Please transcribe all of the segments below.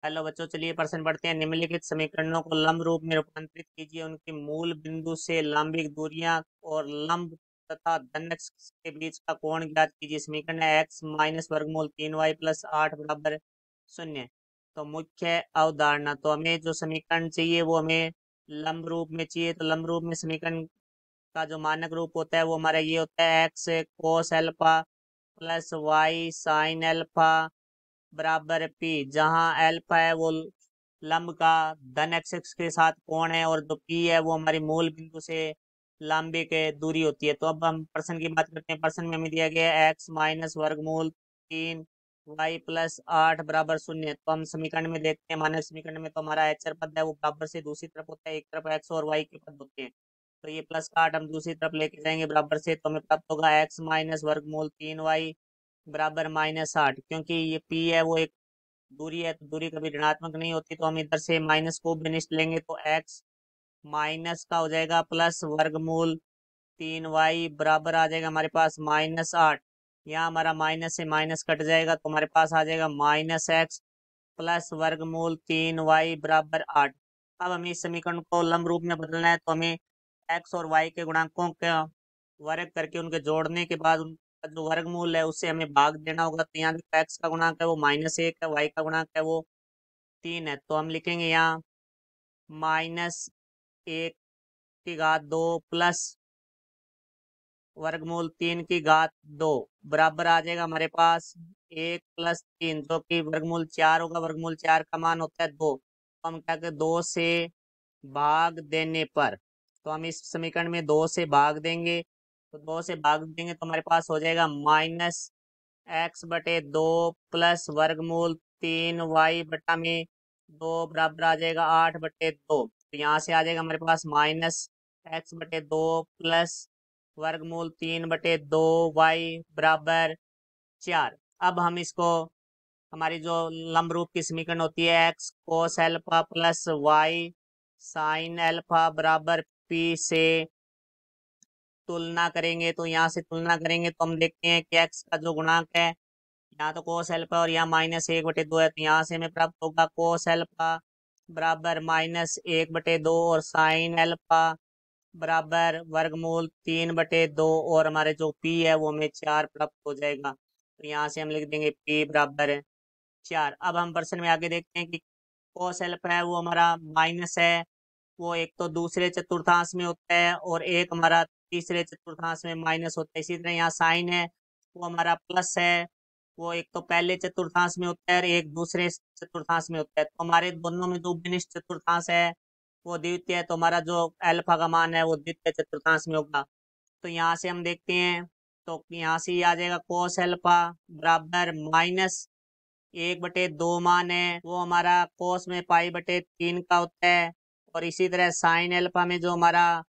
Hello बच्चों, चलिए प्रश्न पढ़ते हैं। निम्नलिखित समीकरणों को लंब रूप में रूपांतरित कीजिए। उनकी मूल बिंदु से लंबिक दूरियां और लंब तथा धन x के बीच का कोण ज्ञात कीजिए। समीकरण है x माइनस वर्गमूल 3y प्लस 8 बराबर 0। तो मुख्य अवधारणा, तो हमें जो समीकरण चाहिए वो हमें लंब रूप में चाहिए। तो लंब रूप में समीकरण का जो मानक रूप होता है वो हमारा ये होता है x cos alpha plus y sine alpha बराबर पी, जहाँ एल्फा है वो लंब का धन एक्स के साथ कोण है और जो पी है वो हमारी मूल बिंदु से लंबी के दूरी होती है। तो अब हम प्रश्न की बात करते हैं। प्रश्न में हमें दिया गया है एक्स माइनस वर्गमूल 3 y+8 बराबर 0। तो हम समीकरण में देखते हैं, मानक समीकरण में तो हमारा अचर पद है वो बराबर से दूसरी तरफ होता है, एक तरफ एक्स और वाई के पद होते हैं। तो ये प्लस का 8 हम दूसरी तरफ लेके जाएंगे बराबर से, तो हमें प्राप्त होगा एक्स माइनस वर्गमूल 3y बराबर -8। क्योंकि ये पी है वो एक दूरी है, तो दूरी कभी ऋणात्मक नहीं होती, तो हम इधर से माइनस को विनिष्ट लेंगे तो एक्स माइनस का हो जाएगा प्लस वर्गमूल 3y बराबर आ जाएगा हमारे पास -8। यहाँ हमारा माइनस से माइनस कट जाएगा तो हमारे पास आ जाएगा -x प्लस वर्गमूल 3y बराबर 8। अब हमें इस समीकरण को लंब रूप में बदलना है, तो हमें x और y के गुणांकों का वर्ग करके उनके जोड़ने के बाद उनका जो वर्गमूल है उससे हमें भाग देना होगा। तो यहाँ देखो x का गुणांक है वो -1 है, y का गुणांक है वो 3 है। तो हम लिखेंगे यहाँ -1 की घात 2 प्लस वर्गमूल 3 की घात 2 बराबर आ जाएगा हमारे पास 1 + 3, जो कि वर्गमूल 4 होगा। वर्गमूल 4 का मान होता है 2। तो हम क्या करें, 2 से भाग देने पर, तो हम इस समीकरण में 2 से भाग देंगे। तो 2 से भाग देंगे तो हमारे पास हो जाएगा -x/2 प्लस वर्गमूल 3y/2 बराबर आ जाएगा 8/2। तो यहाँ से आ जाएगा हमारे पास -x/2 प्लस वर्गमूल 3/2y बराबर 4। अब हम इसको, हमारी जो लंब रूप की समीकरण होती है x cos alpha plus y sine alpha बराबर पी से तुलना करेंगे। तो यहाँ से तुलना करेंगे तो हम देखते हैं कि x का जो गुणांक है, यहाँ तो कोस एल्फा और यहाँ -1/2 है, तो यहाँ से हमें प्राप्त होगा कोस एल्फा बराबर -1/2 और साइन एल्फा बराबर वर्गमूल 3/2 और हमारे जो p है वो हमें 4 प्राप्त हो जाएगा। तो यहाँ से हम लिख देंगे p बराबर 4। अब हम प्रश्न में आगे देखते हैं कि कोस एल्फा है वो हमारा माइनस है, वो एक तो दूसरे चतुर्थांश में होता है और एक हमारा तीसरे चतुर्थांश में माइनस होता है। इसी तरह यहाँ साइन है वो हमारा प्लस है, वो एक तो पहले चतुर्थांश में होता है और एक दूसरे चतुर्थांश में होता है। तो हमारे दोनों में जो विनिष्ट चतुर्थांश है वो द्वितीय है, तो हमारा जो अल्फा का मान है वो द्वितीय चतुर्थांश में होगा। तो यहाँ से हम देखते हैं, तो यहाँ से ये आ जाएगा कोस एल्फा बराबर -1/2 मान है वो हमारा कोस में π/3 का होता है। और इसी तरह साइन एल्फा में जो हमारा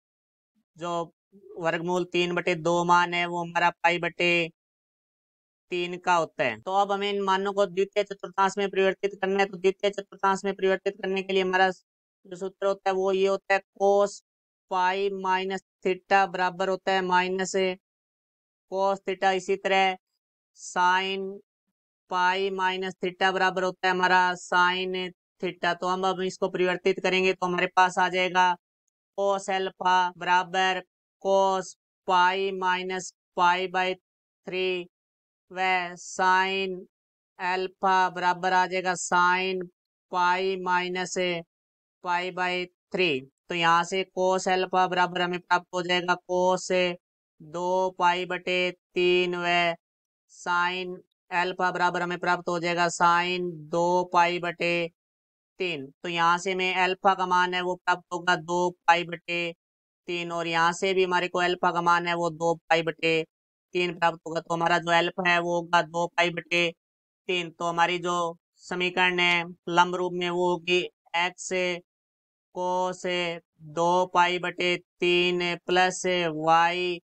जो वर्गमूल 3/2 मान है वो हमारा π/3 का होता है। तो अब हमें इन मानों को द्वितीय चतुर्थांश में परिवर्तित करना है। तो द्वितीय चतुर्थांश में परिवर्तित करने के लिए हमारा जो सूत्र होता है वो ये होता है कोस पाई माइनस थीटा बराबर होता है माइनस कोस थीटा। इसी तरह साइन पाई माइनस थीटा बराबर होता है हमारा साइन थीटा। तो हम अब इसको परिवर्तित करेंगे तो हमारे पास आ जाएगा कोस एल्फा बराबर कोस पाई माइनस π/3 व साइन एल्फा बराबर आ जाएगा साइन पाई माइनस π/3। तो यहाँ से कोस एल्फा बराबर हमें प्राप्त हो जाएगा कोस 2π/3 व साइन एल्फा बराबर हमें प्राप्त हो जाएगा साइन 2π/3। तो यहाँ से हमें एल्फा का मान है वो प्राप्त होगा 2π/3 और यहाँ से भी हमारे को एल्फा का मान है वो 2π/3 प्राप्त होगा। तो हमारा जो एल्फा है वो होगा 2π/3। तो हमारी जो समीकरण है लंब रूप में वो होगी x कोस 2π/3 प्लस y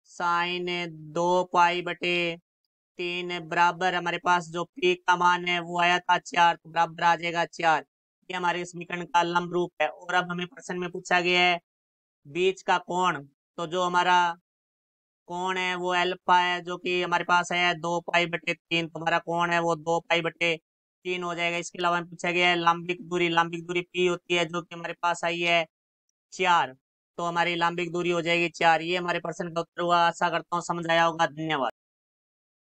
साइन 2π/3 बराबर हमारे पास जो p का मान है वो आया था 4, तो बराबर आ जाएगा 4। ये हमारे समीकरण का लंब रूप है। और अब हमें प्रश्न में पूछा गया है बीच का कोण। तो जो हमारा कोण है वो एल्फा है जो कि हमारे पास है 2π/3, तो हमारा कोण है वो 2π/3 3 हो जाएगा। इसके अलावा पूछा गया है लंबिक दूरी पी होती है जो कि हमारे पास आई है 4, तो हमारी लंबिक दूरी हो जाएगी 4। ये हमारे प्रश्न का उत्तर हुआ। आशा करता हूँ समझ आया होगा। धन्यवाद।